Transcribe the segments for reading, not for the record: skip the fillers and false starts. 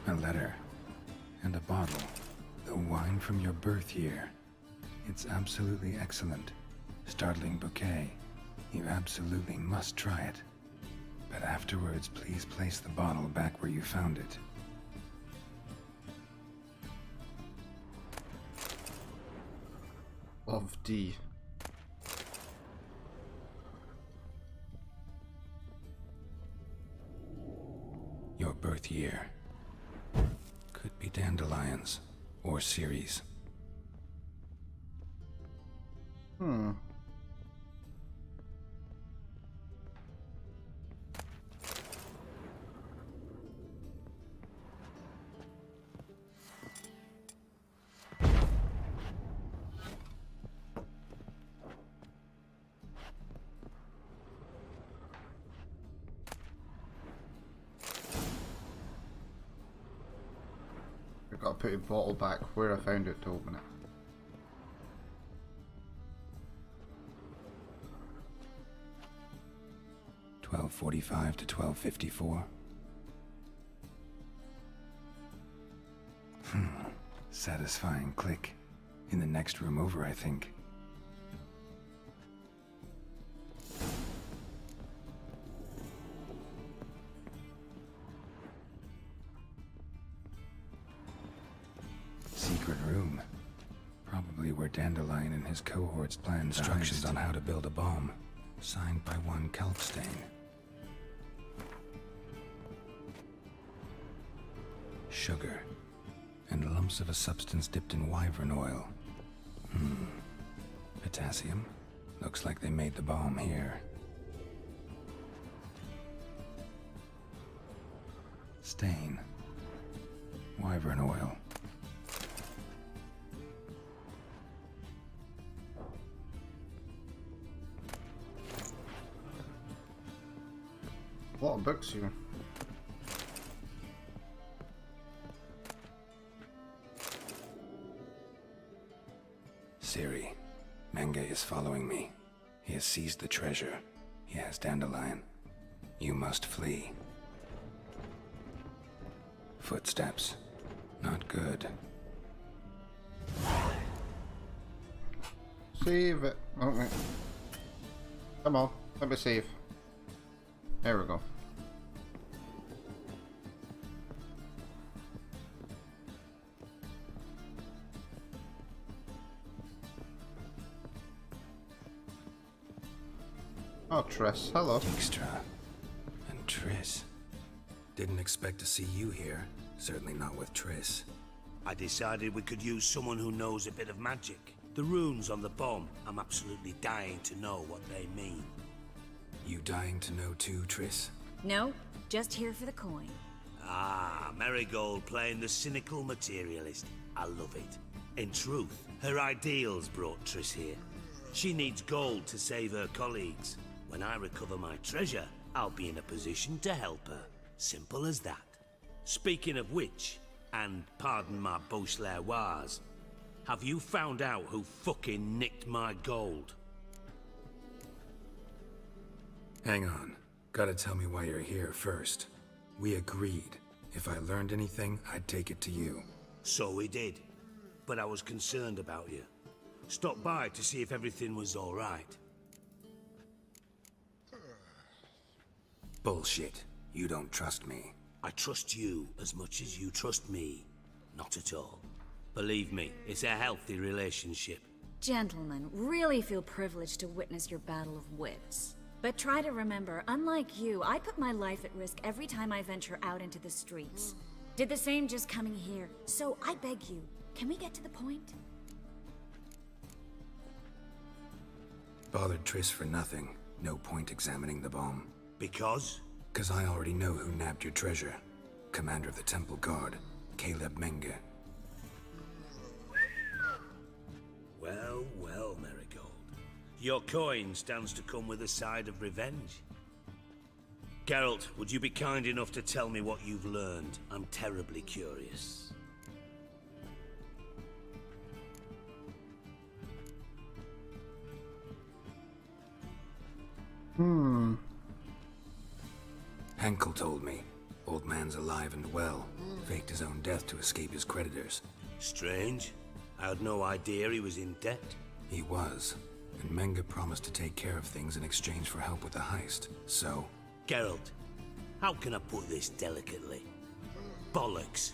A letter. And a bottle. The wine from your birth year. It's absolutely excellent. Startling bouquet. You absolutely must try it. But afterwards, please place the bottle back where you found it. Of D. Your birth year. Could be dandelions or Ceres. I've got to put a bottle back where I found it to open it. $12:45 to $12:54. Satisfying click. In the next room over, I think. Secret room. Probably where Dandelion and his cohorts plan instructions on how to build a bomb. Signed by one Kalkstein. Sugar. And lumps of a substance dipped in wyvern oil. Potassium. Looks like they made the bomb here. Stain. Wyvern oil. A lot of books here. Ciri. Menge is following me. He has seized the treasure. He has Dandelion. You must flee. Footsteps. Not good. Save it. Oh, wait. Come on, let me save. There we go. Oh, Triss, hello. Dijkstra. And Triss. Didn't expect to see you here. Certainly not with Triss. I decided we could use someone who knows a bit of magic. The runes on the bomb, I'm absolutely dying to know what they mean. You dying to know too, Triss? No, just here for the coin. Ah, Marigold playing the cynical materialist. I love it. In truth, her ideals brought Triss here. She needs gold to save her colleagues. When I recover my treasure, I'll be in a position to help her. Simple as that. Speaking of which, and pardon my Beauclervoise, have you found out who fucking nicked my gold? Hang on. Gotta tell me why you're here first. We agreed. If I learned anything, I'd take it to you. So we did. But I was concerned about you. Stopped by to see if everything was all right. Bullshit. You don't trust me. I trust you as much as you trust me. Not at all. Believe me, it's a healthy relationship. Gentlemen, really feel privileged to witness your battle of wits. But try to remember, unlike you, I put my life at risk every time I venture out into the streets. Did the same just coming here. So I beg you, can we get to the point? Bothered Triss for nothing. No point examining the bomb. Because? 'Cause I already know who nabbed your treasure. Commander of the Temple Guard, Caleb Menge. Well, well, Marigold. Your coin stands to come with a side of revenge. Geralt, would you be kind enough to tell me what you've learned? I'm terribly curious. Henkel told me. Old man's alive and well. Faked his own death to escape his creditors. Strange. I had no idea he was in debt. He was. And Menge promised to take care of things in exchange for help with the heist. So, Geralt, how can I put this delicately? Bollocks.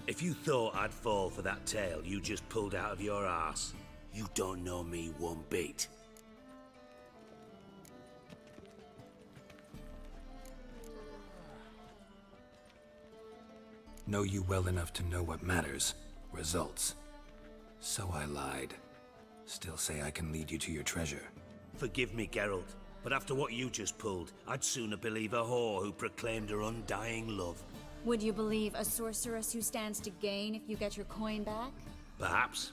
If you thought I'd fall for that tale you just pulled out of your arse, you don't know me one bit. know you well enough to know what matters. Results. So I lied. Still say I can lead you to your treasure. Forgive me, Geralt, but after what you just pulled, I'd sooner believe a whore who proclaimed her undying love. Would you believe a sorceress who stands to gain if you get your coin back? Perhaps.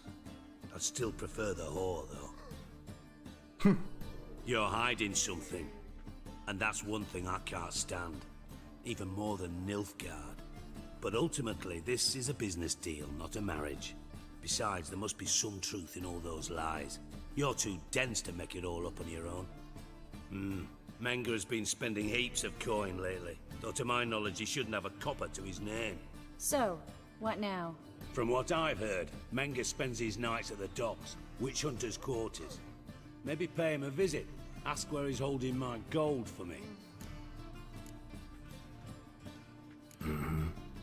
I'd still prefer the whore, though. You're hiding something. And that's one thing I can't stand. Even more than Nilfgaard. But ultimately, this is a business deal, not a marriage. Besides, there must be some truth in all those lies. You're too dense to make it all up on your own. Menge has been spending heaps of coin lately, though to my knowledge he shouldn't have a copper to his name. So, what now? From what I've heard, Menge spends his nights at the docks, witch hunters' quarters. Maybe pay him a visit, ask where he's holding my gold for me.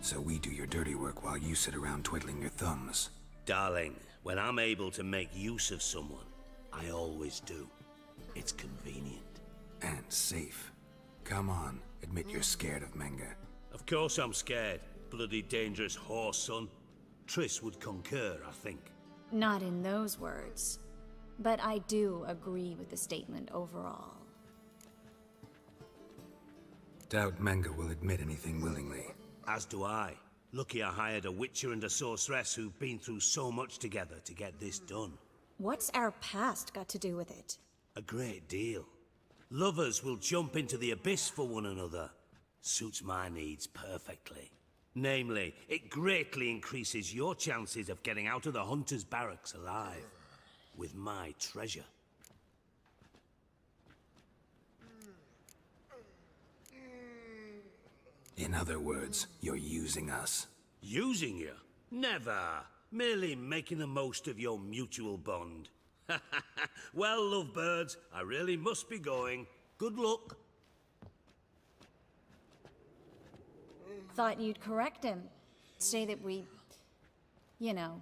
So we do your dirty work while you sit around twiddling your thumbs. Darling, when I'm able to make use of someone, I always do. It's convenient. And safe. Come on, admit you're scared of Menge. Of course I'm scared. Bloody dangerous whore, son. Triss would concur, I think. Not in those words. But I do agree with the statement overall. Doubt Menge will admit anything willingly. As do I. Lucky I hired a witcher and a sorceress who've been through so much together to get this done. What's our past got to do with it? A great deal. Lovers will jump into the abyss for one another. Suits my needs perfectly. Namely, it greatly increases your chances of getting out of the hunter's barracks alive. With my treasure. In other words, you're using us. Using you? Never. Merely making the most of your mutual bond. Well, lovebirds, I really must be going. Good luck. Thought you'd correct him. Say that we... you know...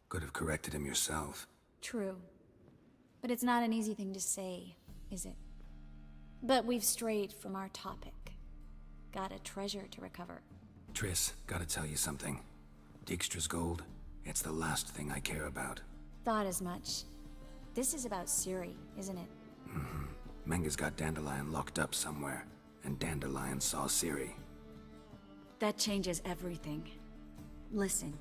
Could have corrected him yourself. True. But it's not an easy thing to say, is it? But we've strayed from our topic. Got a treasure to recover. Triss, gotta tell you something. Dijkstra's gold, it's the last thing I care about. Thought as much. This is about Ciri, isn't it? Menge's got Dandelion locked up somewhere, and Dandelion saw Ciri. That changes everything. Listen,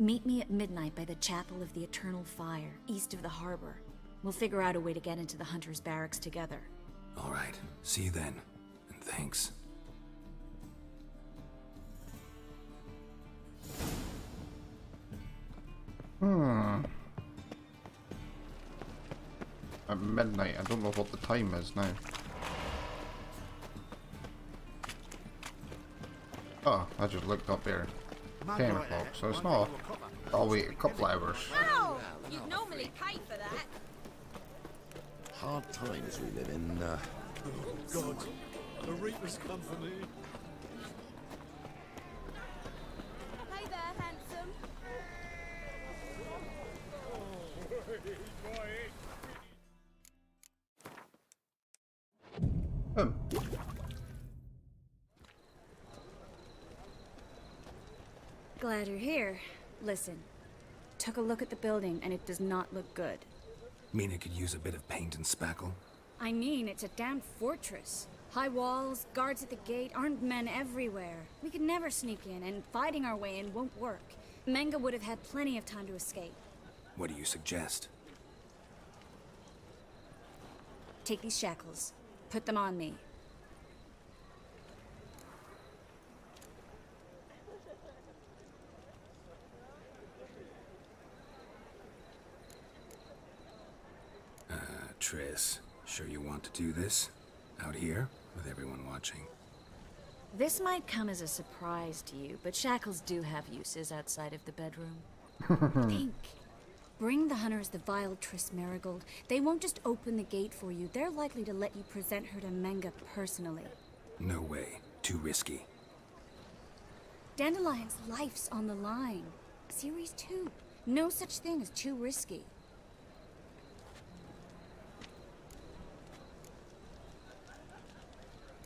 meet me at midnight by the Chapel of the Eternal Fire, east of the harbor. We'll figure out a way to get into the Hunter's barracks together. All right, see you then, and thanks. At midnight, I don't know what the time is now. Oh, I just looked up there. 10 o'clock, so it's not. I'll wait a couple hours. Oh, you'd normally pay for that. Hard times we live in. God, the Reaper's company. Hey there, handsome. Glad you're here. Listen, took a look at the building and it does not look good. Mean it could use a bit of paint and spackle? I mean, it's a damn fortress. High walls, guards at the gate, armed men everywhere. We could never sneak in, and fighting our way in won't work. Menge would have had plenty of time to escape. What do you suggest? Take these shackles. Put them on me. Triss. Sure you want to do this? Out here, with everyone watching? This might come as a surprise to you, but shackles do have uses outside of the bedroom. Think. Bring the hunters the vile Triss Merigold. They won't just open the gate for you. They're likely to let you present her to Menga personally. No way. Too risky. Dandelion's life's on the line. Series 2. No such thing as too risky.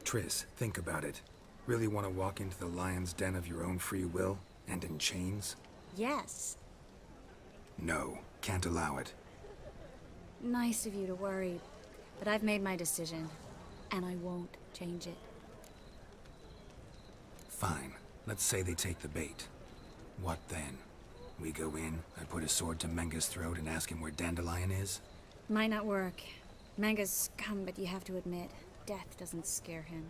Triss, think about it. Really want to walk into the lion's den of your own free will, and in chains? Yes. No, can't allow it. Nice of you to worry, but I've made my decision, and I won't change it. Fine. Let's say they take the bait. What then? We go in, I put a sword to Menga's throat and ask him where Dandelion is? Might not work. Manga's scum, but you have to admit, death doesn't scare him.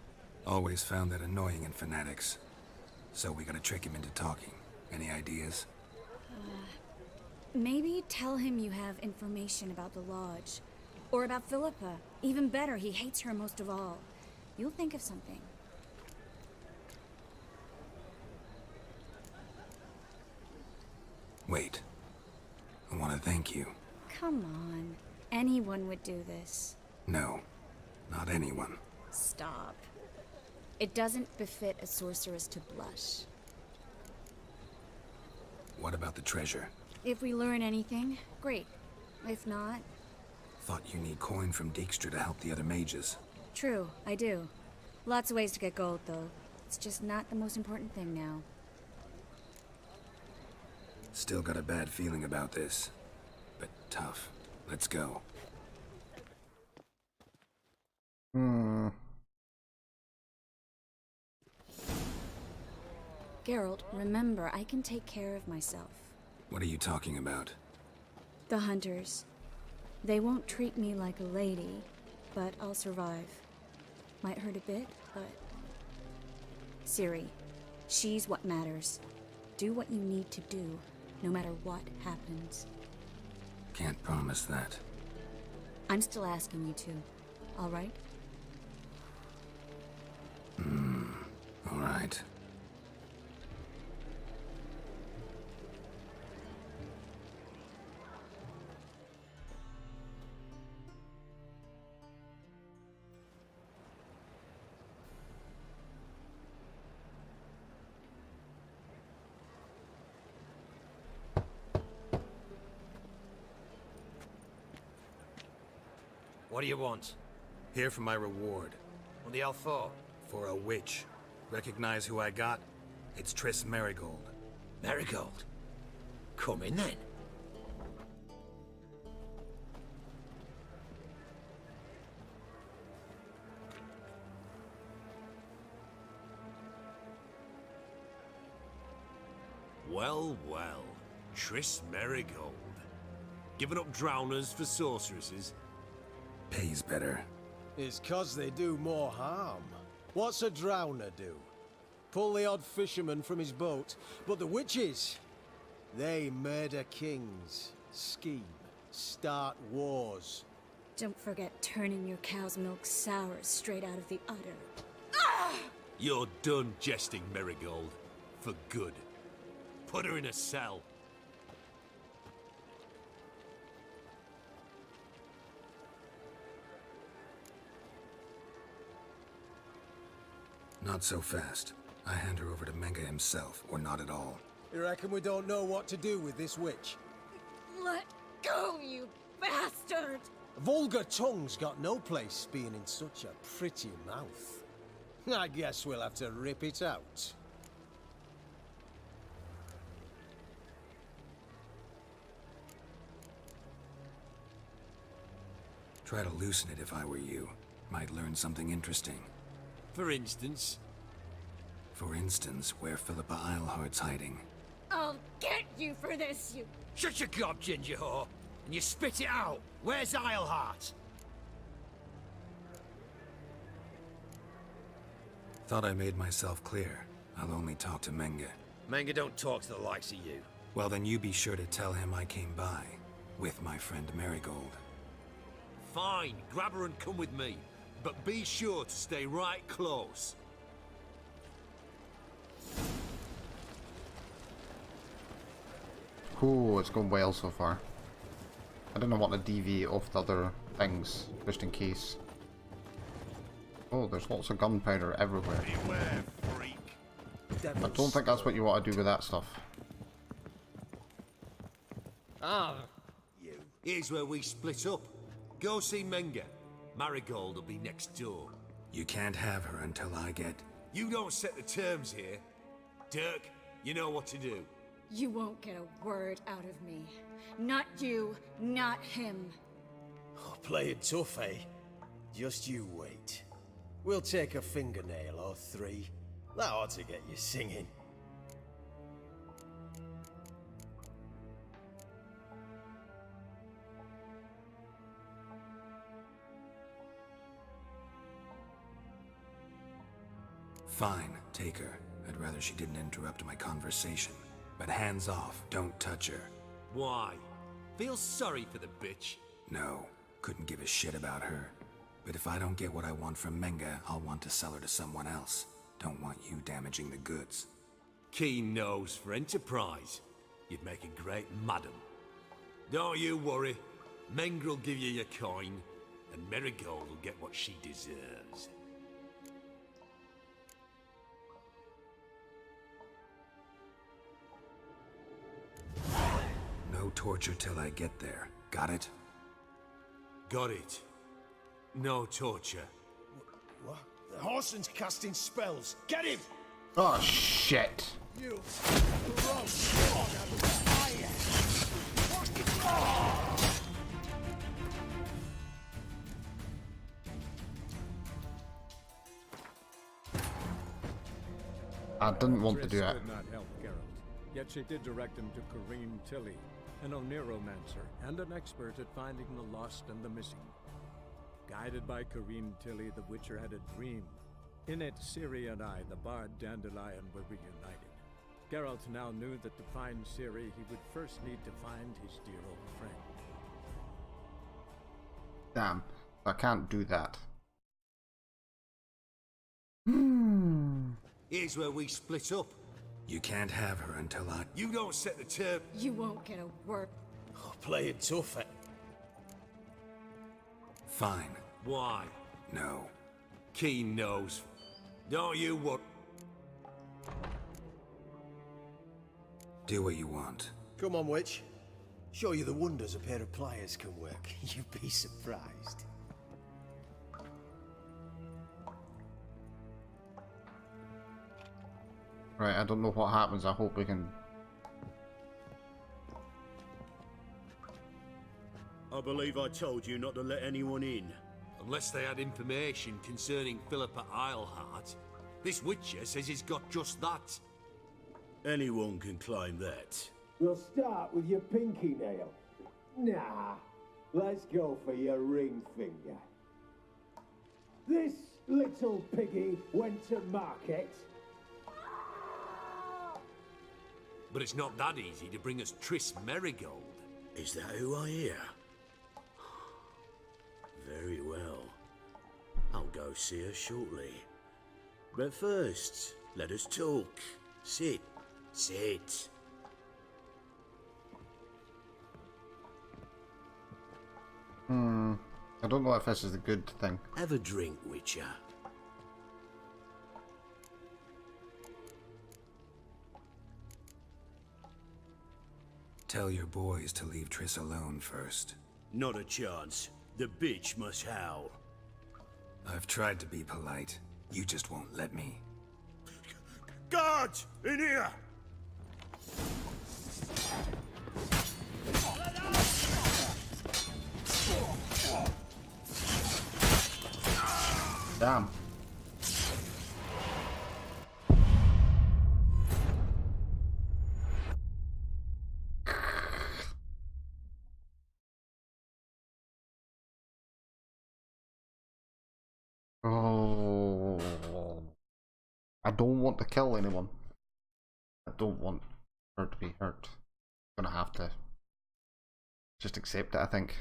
Always found that annoying in fanatics. So we gotta trick him into talking. Any ideas? Maybe tell him you have information about the Lodge. Or about Philippa. Even better, he hates her most of all. You'll think of something. Wait. I want to thank you. Come on. Anyone would do this. No, not anyone. Stop. It doesn't befit a sorceress to blush. What about the treasure? If we learn anything, great. If not, Thought you need coin from Dijkstra to help the other mages. true, I do. Lots of ways to get gold, though. It's just not the most important thing now. Still got a bad feeling about this. But tough. Let's go. Geralt, remember, I can take care of myself. What are you talking about? The hunters. They won't treat me like a lady, but I'll survive. Might hurt a bit, but... Ciri, she's what matters. Do what you need to do, no matter what happens. Can't promise that. I'm still asking you to, all right? All right. What do you want? Here for my reward. What the hell for? For a witch. Recognize who I got? It's Triss Merigold. Merigold. Come in then. Well, well. Triss Merigold. Giving up drowners for sorceresses? Pays better. It's 'cause they do more harm. What's a drowner do? Pull the odd fisherman from his boat. But the witches, they murder kings, scheme, start wars. Don't forget turning your cow's milk sour straight out of the udder. You're done jesting, Merigold. For good. Put her in a cell. Not so fast. I hand her over to Menga himself, or not at all. You reckon we don't know what to do with this witch? Let go, you bastard! Vulgar tongue's got no place being in such a pretty mouth. I guess we'll have to rip it out. Try to loosen it if I were you. Might learn something interesting. For instance, For instance, where Philippa Eilhart's hiding. I'll get you for this, you... Shut your gob, ginger whore, and you spit it out. Where's Eilhart? Thought I made myself clear. I'll only talk to Menga. Menga don't talk to the likes of you. Well, then you be sure to tell him I came by. With my friend Merigold. Fine, grab her and come with me. But be sure to stay right close. Cool, it's going well so far. I don't know what to deviate off the other things, just in case. Oh, there's lots of gunpowder everywhere. Beware, freak. I don't think that's what you want to do with that stuff. Here's where we split up. Go see Menga. Marigold will be next door. You can't have her until I get... You don't set the terms here. Dirk, you know what to do. You won't get a word out of me. Not you, not him. Oh, play it tough, eh? Just you wait. We'll take a fingernail or three. That ought to get you singing. Fine, take her. I'd rather she didn't interrupt my conversation. But hands off, don't touch her. Why? Feel sorry for the bitch? No, couldn't give a shit about her. But if I don't get what I want from Menga, I'll want to sell her to someone else. Don't want you damaging the goods. Keen nose for enterprise. You'd make a great madam. Don't you worry. Mengrel will give you your coin, and Marigold will get what she deserves. No torture till I get there. Got it? Got it. No torture. What? The Horson's casting spells. Get him! Oh shit! You I didn't want to do Triss it. did not help Geralt, yet she did direct him to Kareem Tilly, an Oneromancer and an expert at finding the lost and the missing. Guided by Kareem Tilly, the Witcher had a dream. In it, Ciri and I, the bard Dandelion, were reunited. Geralt now knew that to find Ciri, he would first need to find his dear old friend. Damn, I can't do that. Here's where we split up. You can't have her until I... You don't set the term. You won't get a word. oh, play it tough, eh? Fine. Why? No. Keen nose. Don't you what? Do what you want. Come on, witch. Show you the wonders a pair of pliers can work. You'd be surprised. Right, I don't know what happens. I hope we can... I believe I told you not to let anyone in. Unless they had information concerning Philippa Eilhart. This Witcher says he's got just that. Anyone can claim that. We'll start with your pinky nail. Nah, let's go for your ring finger. This little piggy went to market. But it's not that easy to bring us Triss Merigold. Is that who I hear? Very well. I'll go see her shortly. But first, let us talk. Sit. Sit. I don't know if this is a good thing. Have a drink, Witcher. Tell your boys to leave Triss alone first. Not a chance. The bitch must howl. I've tried to be polite. You just won't let me. Guards! In here! Damn. Oh, I don't want to kill anyone. I don't want her to be hurt. I'm gonna have to just accept it, I think.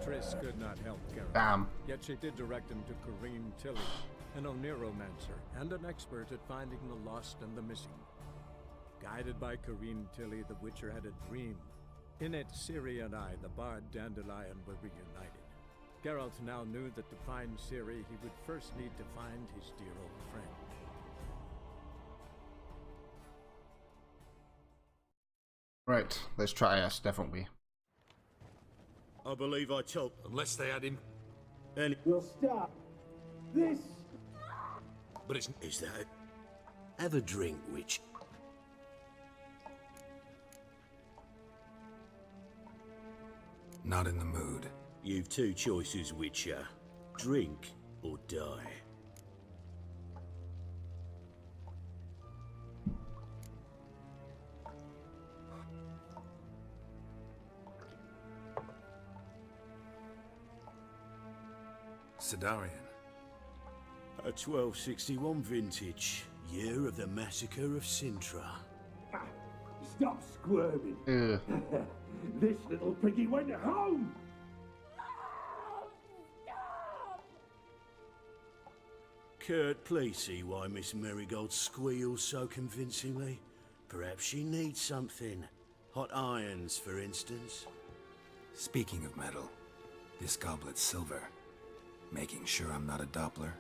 Triss could not help Geralt. Damn. Yet she did direct him to Corrine Tilly, an Oneromancer and an expert at finding the lost and the missing. Guided by Corrine Tilly, the Witcher had a dream. In it, Ciri and I, the bard Dandelion, were reunited. Geralt now knew that to find Ciri, he would first need to find his dear old friend. Right, let's try us, definitely. I believe I told. Unless they had him. And We'll stop. This... But it's... is that? Have a drink, witch. Not in the mood. You've two choices, Witcher. Drink or die. Sidarian. A 1261 vintage, year of the massacre of Sintra. Stop squirming. Ugh. This little piggy went home! Kurt, please see why Miss Marigold squeals so convincingly. Perhaps she needs something. Hot irons, for instance. Speaking of metal, this goblet's silver. Making sure I'm not a Doppler.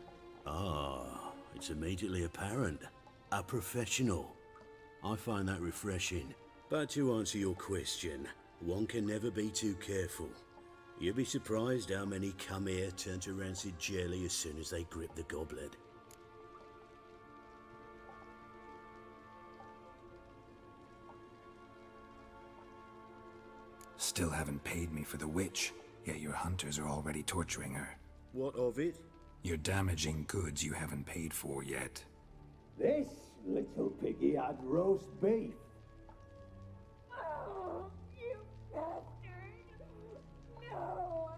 Ah, it's immediately apparent. A professional. I find that refreshing. But to answer your question, one can never be too careful. You'd be surprised how many come here turn to rancid jelly as soon as they grip the goblet. Still haven't paid me for the witch, yet your hunters are already torturing her. What of it? You're damaging goods you haven't paid for yet. This little piggy had roast beef. Oh, you bastard! No!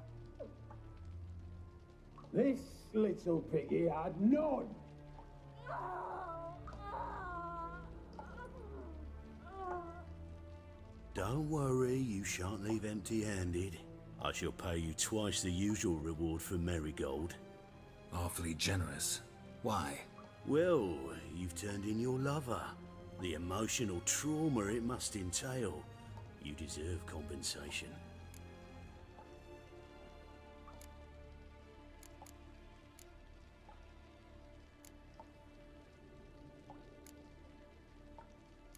This little piggy had none. Don't worry, you shan't leave empty-handed. I shall pay you twice the usual reward for Marigold. Awfully generous. Why? Well, you've turned in your lover. The emotional trauma it must entail. You deserve compensation.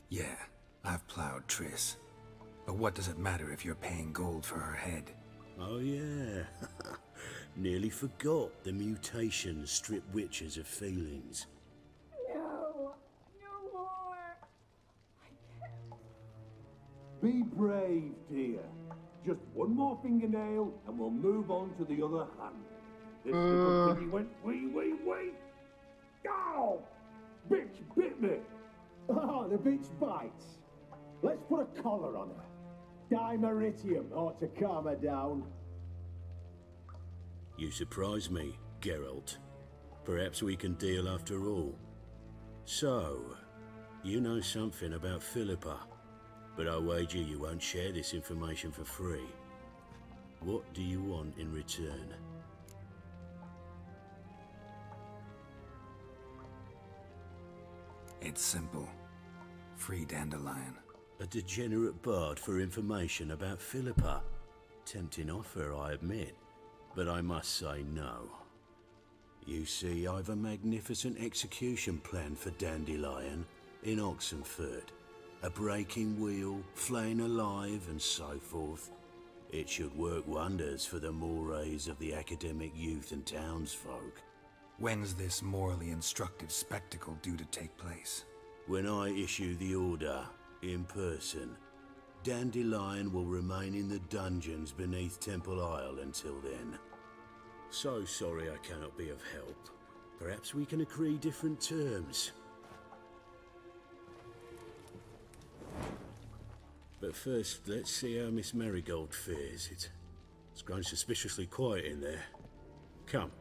Yeah, I've plowed Triss. But what does it matter if you're paying gold for her head? Oh yeah. Nearly forgot the mutations strip witches of feelings. No! No more! I can't. Be brave, dear. Just one more fingernail and we'll move on to the other hand. This little piggy went wee. Ow! Bitch bit me! Oh, the bitch bites. Let's put a collar on her. Dimeritium ought to calm her down. You surprise me, Geralt. Perhaps we can deal after all. So, you know something about Philippa, but I wager you won't share this information for free. What do you want in return? It's simple. Free Dandelion. A degenerate bard for information about Philippa. Tempting offer, I admit, but I must say no. You see, I've a magnificent execution plan for Dandelion in Oxenfurt. A breaking wheel, flaying alive, and so forth. It should work wonders for the mores of the academic youth and townsfolk. When's this morally instructive spectacle due to take place? When I issue the order, in person, Dandelion will remain in the dungeons beneath Temple Isle until then. So sorry I cannot be of help. Perhaps we can agree different terms. But first, let's see how Miss Marigold fares. It's grown suspiciously quiet in there. Come.